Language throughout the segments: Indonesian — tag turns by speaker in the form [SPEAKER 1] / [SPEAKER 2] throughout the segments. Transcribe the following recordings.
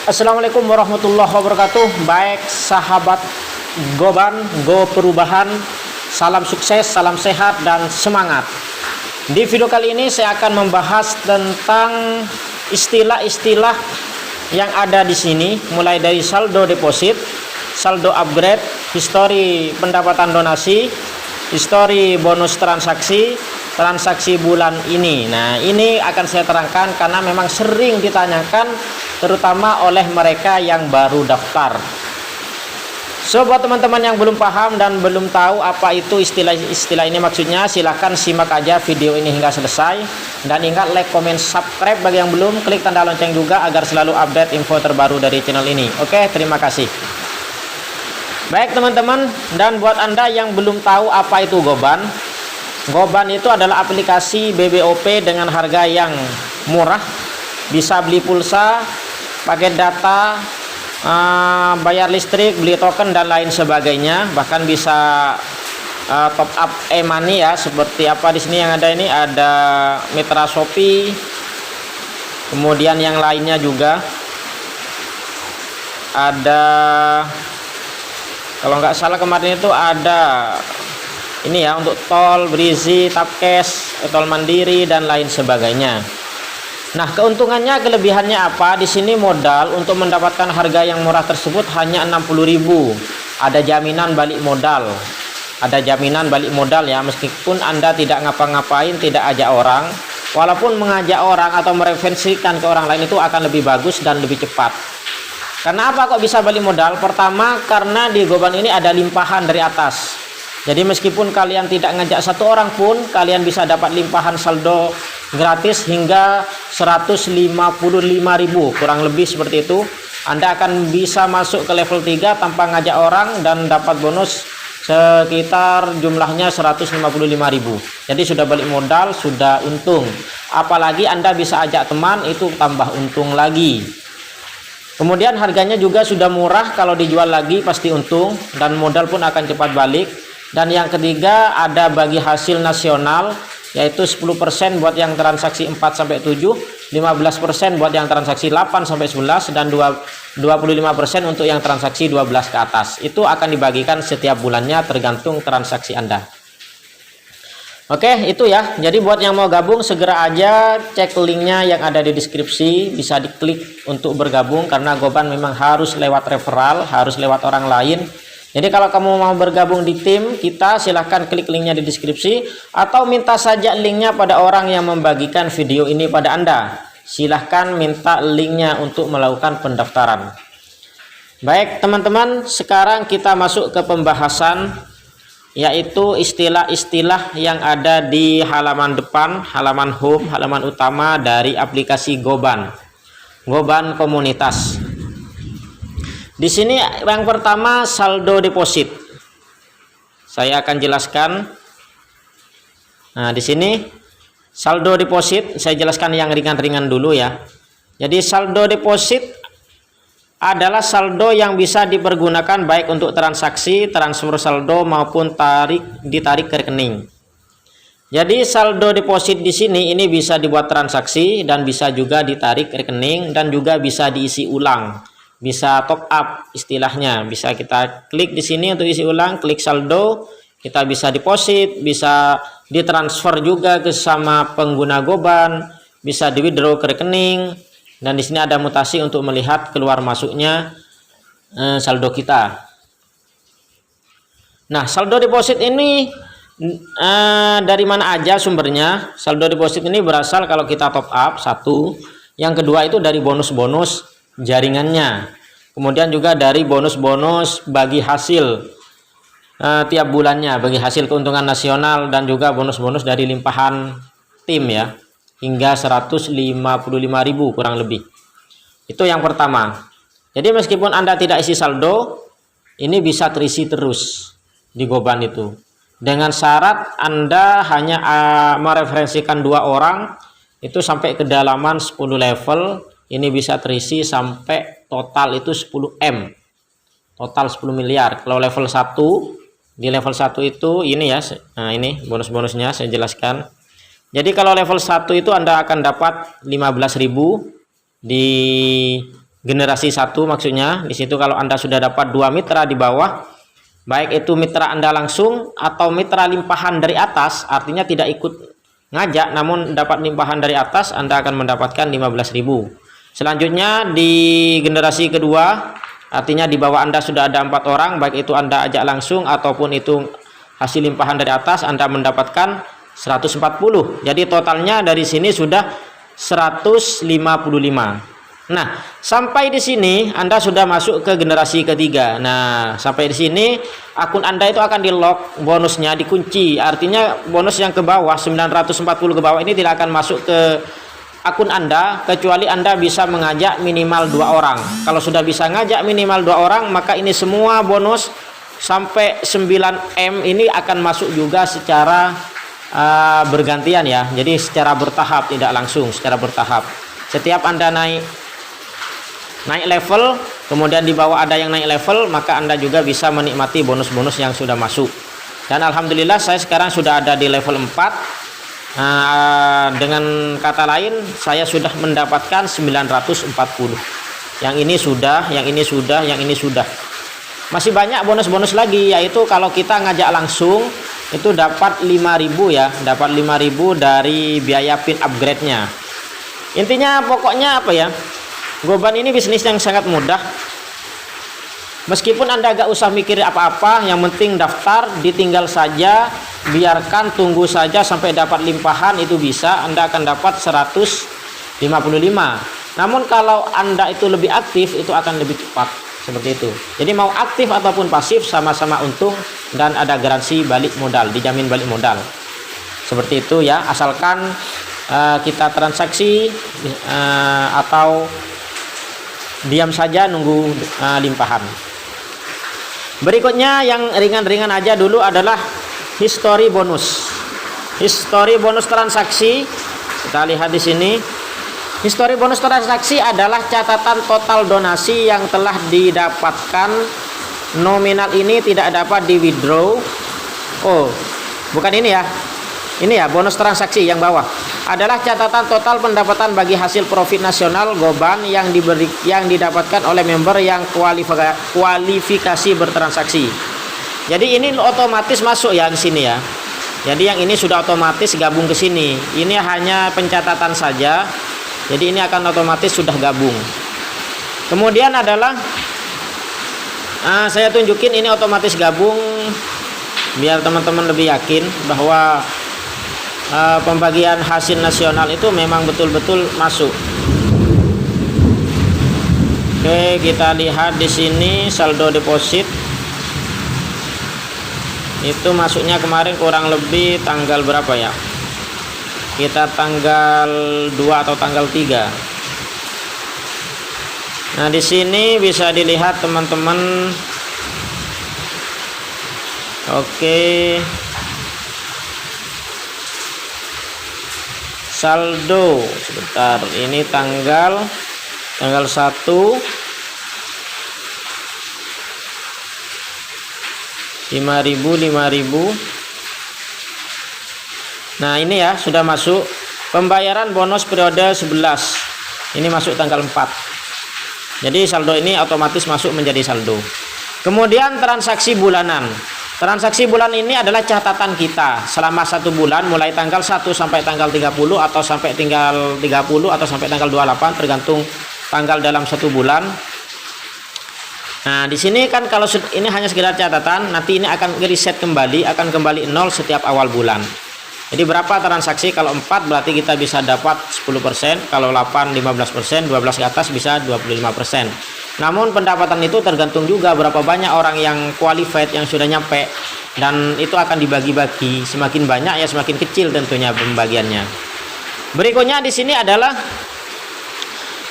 [SPEAKER 1] Assalamualaikum warahmatullahi wabarakatuh. Baik sahabat Goban, Go Perubahan, salam sukses, salam sehat dan semangat. Di video kali ini saya akan membahas tentang istilah-istilah yang ada di sini, mulai dari saldo deposit, saldo upgrade, histori pendapatan donasi, histori bonus transaksi, transaksi bulan ini. Nah, ini akan saya terangkan karena memang sering ditanyakan terutama oleh mereka yang baru daftar. So, buat teman-teman yang belum paham dan belum tahu apa itu istilah ini maksudnya, silahkan simak aja video ini hingga selesai. Dan ingat, like, comment, subscribe bagi yang belum, klik tanda lonceng juga agar selalu update info terbaru dari channel ini. Oke, terima kasih. Baik teman-teman, dan buat Anda yang belum tahu apa itu Goban, Goban itu adalah aplikasi BBOP dengan harga yang murah, bisa beli pulsa, paket data, bayar listrik, beli token dan lain sebagainya. Bahkan bisa top up e-money ya, seperti apa di sini yang ada ini, ada Mitra Shopee, kemudian yang lainnya juga ada, kalau nggak salah kemarin itu ada ini ya, untuk tol, Brizi, Tapkes, tol Mandiri dan lain sebagainya. Nah, keuntungannya, kelebihannya apa? Di sini modal untuk mendapatkan harga yang murah tersebut hanya 60.000. Ada jaminan balik modal. Ada jaminan balik modal ya, meskipun Anda tidak ngapa-ngapain, tidak ajak orang. Walaupun mengajak orang atau mereferensikan ke orang lain itu akan lebih bagus dan lebih cepat. Karena apa kok bisa balik modal? Pertama, karena di Goban ini ada limpahan dari atas. Jadi meskipun kalian tidak ngajak satu orang pun, kalian bisa dapat limpahan saldo gratis hingga 155.000, kurang lebih seperti itu. Anda akan bisa masuk ke level 3 tanpa ngajak orang dan dapat bonus sekitar jumlahnya 155.000. Jadi sudah balik modal, sudah untung. Apalagi Anda bisa ajak teman, itu tambah untung lagi. Kemudian harganya juga sudah murah, kalau dijual lagi pasti untung dan modal pun akan cepat balik. Dan yang ketiga, ada bagi hasil nasional, yaitu 10% buat yang transaksi 4-7, 15% buat yang transaksi 8-11, dan 25% untuk yang transaksi 12 ke atas. Itu akan dibagikan setiap bulannya tergantung transaksi Anda. Oke, itu ya. Jadi buat yang mau gabung, segera aja cek linknya yang ada di deskripsi, bisa diklik untuk bergabung, karena Goban memang harus lewat referral, harus lewat orang lain. Jadi kalau kamu mau bergabung di tim kita, silahkan klik linknya di deskripsi, atau minta saja linknya pada orang yang membagikan video ini pada Anda. Silahkan minta linknya untuk melakukan pendaftaran. Baik teman-teman, sekarang kita masuk ke pembahasan, yaitu istilah-istilah yang ada di halaman depan, halaman home, halaman utama dari aplikasi Goban, Goban Komunitas. Di sini yang pertama, saldo deposit. Saya akan jelaskan. Nah, di sini saldo deposit, saya jelaskan yang ringan-ringan dulu ya. Jadi saldo deposit adalah saldo yang bisa dipergunakan baik untuk transaksi, transfer saldo maupun ditarik ke rekening. Jadi saldo deposit di sini ini bisa dibuat transaksi dan bisa juga ditarik ke rekening dan juga bisa diisi ulang. Bisa top up istilahnya, bisa kita klik di sini untuk isi ulang, klik saldo, kita bisa deposit, bisa ditransfer juga ke sama pengguna Goban, bisa di withdraw ke rekening, dan di sini ada mutasi untuk melihat keluar masuknya saldo kita. Nah, saldo deposit ini dari mana aja sumbernya? Saldo deposit ini berasal kalau kita top up, satu, yang kedua itu dari bonus-bonus jaringannya, kemudian juga dari bonus-bonus bagi hasil tiap bulannya, bagi hasil keuntungan nasional, dan juga bonus-bonus dari limpahan tim ya, hingga 155.000 kurang lebih. Itu yang pertama. Jadi meskipun Anda tidak isi saldo, ini bisa terisi terus di Goban itu, dengan syarat Anda hanya mereferensikan 2 orang, itu sampai kedalaman 10 level. Ini bisa terisi sampai total itu 10M, total 10 miliar. Kalau level 1, di level 1 itu ini ya, nah ini bonus-bonusnya saya jelaskan. Jadi kalau level 1 itu Anda akan dapat 15.000 di generasi 1 maksudnya. Di situ kalau Anda sudah dapat 2 mitra di bawah, baik itu mitra Anda langsung atau mitra limpahan dari atas, artinya tidak ikut ngajak namun dapat limpahan dari atas, Anda akan mendapatkan 15.000. Selanjutnya di generasi kedua, artinya di bawah Anda sudah ada 4 orang, baik itu Anda ajak langsung ataupun itu hasil limpahan dari atas, Anda mendapatkan 140. Jadi totalnya dari sini sudah 155. Nah, sampai di sini Anda sudah masuk ke generasi ketiga. Nah, sampai di sini akun Anda itu akan di-lock, bonusnya dikunci. Artinya bonus yang ke bawah 940 ke bawah ini tidak akan masuk ke akun Anda kecuali Anda bisa mengajak minimal 2 orang. Kalau sudah bisa ngajak minimal 2 orang, maka ini semua bonus sampai 9M ini akan masuk juga secara bergantian ya. Jadi secara bertahap, tidak langsung, secara bertahap. Setiap Anda naik level, kemudian di bawah ada yang naik level, maka Anda juga bisa menikmati bonus-bonus yang sudah masuk. Dan alhamdulillah saya sekarang sudah ada di level 4. Dengan kata lain, saya sudah mendapatkan 940. Yang ini sudah, yang ini sudah, yang ini sudah. Masih banyak bonus-bonus lagi, yaitu kalau kita ngajak langsung itu dapat 5.000 ya, dapat 5.000 dari biaya pin upgrade-nya. Intinya pokoknya apa ya? Goban ini bisnis yang sangat mudah. Meskipun Anda gak usah mikir apa-apa, yang penting daftar, ditinggal saja, biarkan, tunggu saja sampai dapat limpahan, itu bisa Anda akan dapat 155. Namun kalau Anda itu lebih aktif, itu akan lebih cepat, seperti itu. Jadi mau aktif ataupun pasif sama-sama untung dan ada garansi balik modal, dijamin balik modal. Seperti itu ya, asalkan kita transaksi atau diam saja nunggu limpahan. Berikutnya yang ringan-ringan aja dulu adalah history bonus. History bonus transaksi, kita lihat di sini. History bonus transaksi adalah catatan total donasi yang telah didapatkan. Nominal ini tidak dapat di withdraw. Oh, bukan ini ya. Ini ya bonus transaksi yang bawah. Adalah catatan total pendapatan bagi hasil profit nasional Goban yang didapatkan oleh member yang kualifikasi bertransaksi. Jadi ini otomatis masuk ya di sini ya. Jadi yang ini sudah otomatis gabung ke sini. Ini hanya pencatatan saja. Jadi ini akan otomatis sudah gabung. Kemudian adalah saya tunjukin ini otomatis gabung biar teman-teman lebih yakin bahwa pembagian hasil nasional itu memang betul-betul masuk. Oke, kita lihat di sini saldo deposit itu masuknya kemarin kurang lebih tanggal berapa ya? Kita tanggal 2 atau tanggal 3. Nah, di sini bisa dilihat teman-teman. Oke. Saldo sebentar, ini tanggal 1 5.000. Nah ini ya sudah masuk pembayaran bonus periode 11, ini masuk tanggal 4. Jadi saldo ini otomatis masuk menjadi saldo. Kemudian transaksi bulanan. Transaksi bulan ini adalah catatan kita selama 1 bulan, mulai tanggal 1 sampai tanggal 30 atau sampai tanggal 30 atau sampai tanggal 28, tergantung tanggal dalam 1 bulan. Nah, di sini kan kalau ini hanya sekedar catatan, nanti ini akan reset kembali, akan kembali 0 setiap awal bulan. Jadi berapa transaksi? Kalau 4 berarti kita bisa dapat 10%, kalau 8 15%, 12 ke atas bisa 25%. Namun pendapatan itu tergantung juga berapa banyak orang yang qualified yang sudah nyampe, dan itu akan dibagi-bagi, semakin banyak ya semakin kecil tentunya pembagiannya. Berikutnya di sini adalah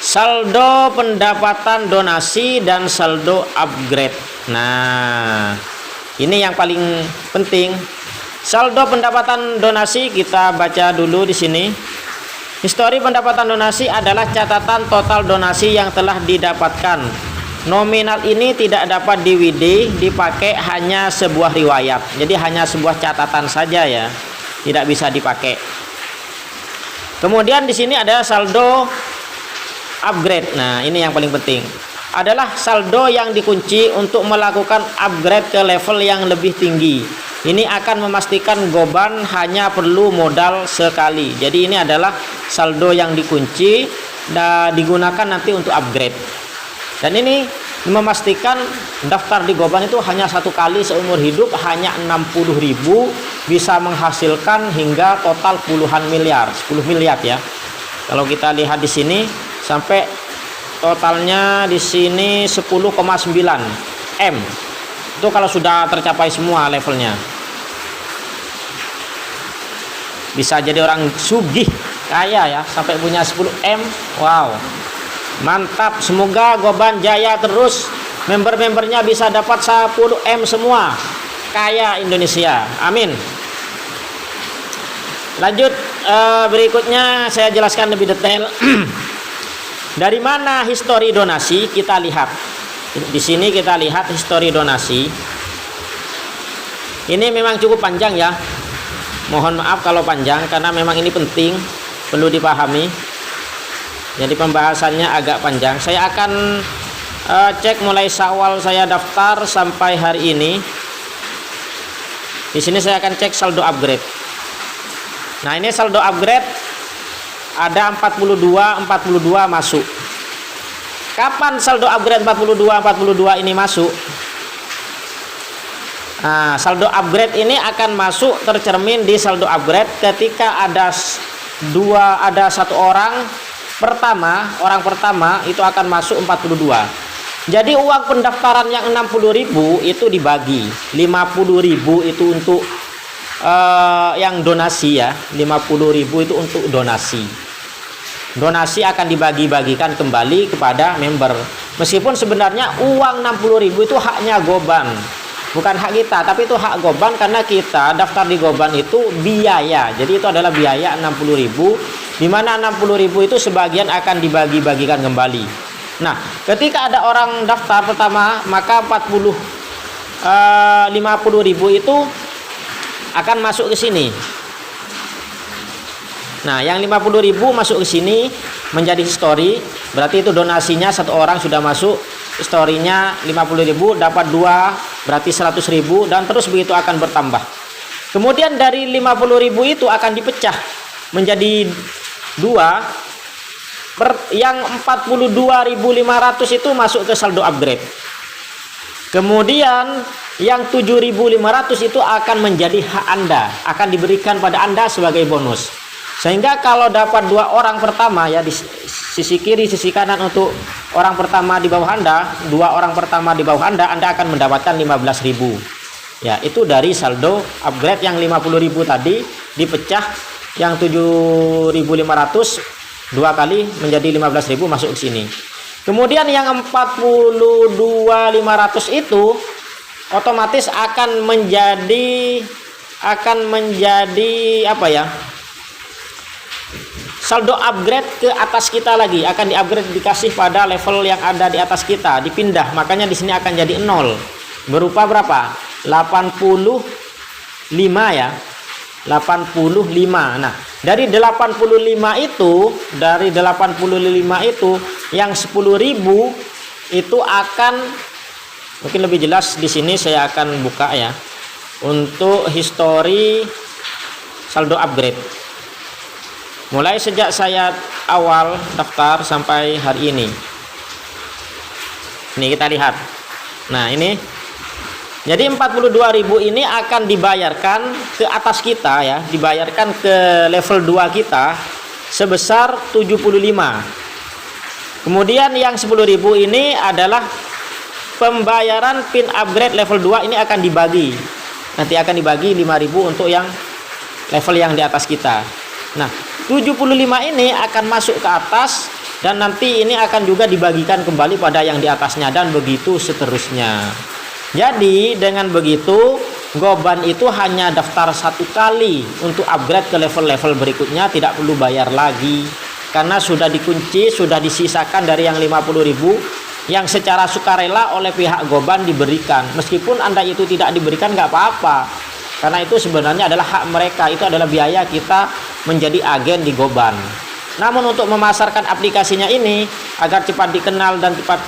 [SPEAKER 1] saldo pendapatan donasi dan saldo upgrade. Nah, ini yang paling penting. Saldo pendapatan donasi kita baca dulu di sini. Histori pendapatan donasi adalah catatan total donasi yang telah didapatkan. Nominal ini tidak dapat dipakai, hanya sebuah riwayat. Jadi hanya sebuah catatan saja ya, tidak bisa dipakai. Kemudian di sini ada saldo upgrade. Nah, ini yang paling penting. Adalah saldo yang dikunci untuk melakukan upgrade ke level yang lebih tinggi. Ini akan memastikan Goban hanya perlu modal sekali. Jadi ini adalah saldo yang dikunci dan digunakan nanti untuk upgrade. Dan ini memastikan daftar di Goban itu hanya satu kali seumur hidup, hanya 60.000, bisa menghasilkan hingga total puluhan miliar, 10 miliar ya. Kalau kita lihat di sini sampai totalnya di sini 10,9 M. Itu kalau sudah tercapai semua levelnya. Bisa jadi orang sugih, kaya ya, sampai punya 10 M. Wow. Mantap, semoga Goban jaya terus. Member-membernya bisa dapat 10 M semua. Kaya Indonesia. Amin. Lanjut, berikutnya saya jelaskan lebih detail. Dari mana histori donasi? Kita lihat. Di sini kita lihat histori donasi. Ini memang cukup panjang ya. Mohon maaf kalau panjang karena memang ini penting, perlu dipahami. Jadi pembahasannya agak panjang. Saya akan cek mulai Syawal saya daftar sampai hari ini. Di sini saya akan cek saldo upgrade. Nah, ini saldo upgrade ada 42 masuk. Kapan saldo upgrade 42 ini masuk? Nah, saldo upgrade ini akan masuk tercermin di saldo upgrade ketika ada satu orang pertama itu akan masuk 42. Jadi uang pendaftaran yang 60.000 itu dibagi. 50.000 itu untuk yang donasi ya. 50.000 itu untuk donasi. Donasi akan dibagi-bagikan kembali kepada member. Meskipun sebenarnya uang 60.000 itu haknya Goban, bukan hak kita, tapi itu hak Goban karena kita daftar di Goban itu biaya. Jadi itu adalah biaya 60.000, di mana 60.000 itu sebagian akan dibagi-bagikan kembali. Nah, ketika ada orang daftar pertama, maka 50.000 itu akan masuk ke sini. Nah, yang 50.000 masuk ke sini menjadi history, berarti itu donasinya satu orang sudah masuk, historinya 50.000 dapat 2 berarti 100.000 dan terus begitu akan bertambah. Kemudian dari 50.000 itu akan dipecah menjadi 2, yang 42.500 itu masuk ke saldo upgrade. Kemudian yang 7.500 itu akan menjadi hak Anda, akan diberikan pada Anda sebagai bonus. Sehingga kalau dapat 2 orang pertama ya, di sisi kiri sisi kanan untuk orang pertama di bawah Anda, 2 orang pertama di bawah Anda akan mendapatkan 15.000. Ya, itu dari saldo upgrade yang 50.000 tadi dipecah yang 7.500 2 kali menjadi 15.000 masuk ke sini. Kemudian yang 42.500 itu otomatis akan menjadi apa ya? Saldo upgrade ke atas kita lagi, akan di-upgrade, dikasih pada level yang ada di atas kita, dipindah. Makanya di sini akan jadi 0. Berupa berapa? 85 ya. 85. Nah, dari 85 itu yang 10.000 itu akan, mungkin lebih jelas di sini saya akan buka ya. Untuk histori saldo upgrade. Mulai sejak saya awal daftar sampai hari ini. Ini kita lihat. Nah, ini. Jadi 42.000 ini akan dibayarkan ke atas kita ya, dibayarkan ke level 2 kita sebesar 75. Kemudian yang 10.000 ini adalah pembayaran pin upgrade level 2, ini akan dibagi. Nanti akan dibagi 5.000 untuk yang level yang di atas kita. Nah, 75 ini akan masuk ke atas dan nanti ini akan juga dibagikan kembali pada yang di atasnya dan begitu seterusnya. Jadi dengan begitu Goban itu hanya daftar satu kali untuk upgrade ke level-level berikutnya, tidak perlu bayar lagi karena sudah dikunci, sudah disisakan dari yang 50.000 yang secara sukarela oleh pihak Goban diberikan. Meskipun Anda itu tidak diberikan nggak apa-apa, karena itu sebenarnya adalah hak mereka, itu adalah biaya kita menjadi agen di Goban. Namun untuk memasarkan aplikasinya ini agar cepat dikenal dan cepat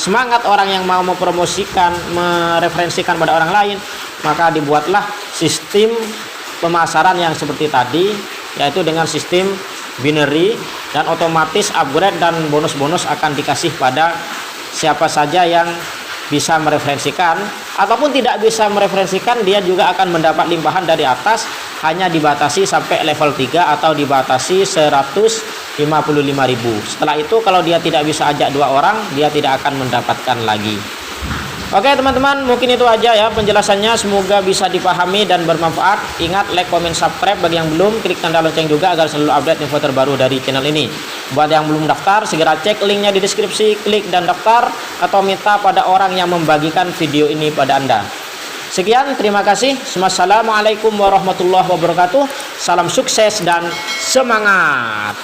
[SPEAKER 1] semangat orang yang mau mempromosikan, mereferensikan pada orang lain, maka dibuatlah sistem pemasaran yang seperti tadi, yaitu dengan sistem binary, dan otomatis upgrade dan bonus-bonus akan dikasih pada siapa saja yang bisa mereferensikan, ataupun tidak bisa mereferensikan, dia juga akan mendapat limpahan dari atas, hanya dibatasi sampai level 3 atau dibatasi 155.000. Setelah itu kalau dia tidak bisa ajak 2 orang, dia tidak akan mendapatkan lagi. Oke teman-teman, mungkin itu aja ya penjelasannya, semoga bisa dipahami dan bermanfaat. Ingat like, comment, subscribe. Bagi yang belum, klik tanda lonceng juga agar selalu update info terbaru dari channel ini. Buat yang belum daftar, segera cek linknya di deskripsi, klik dan daftar, atau minta pada orang yang membagikan video ini pada Anda. Sekian, terima kasih. Wassalamualaikum warahmatullahi wabarakatuh. Salam sukses dan semangat.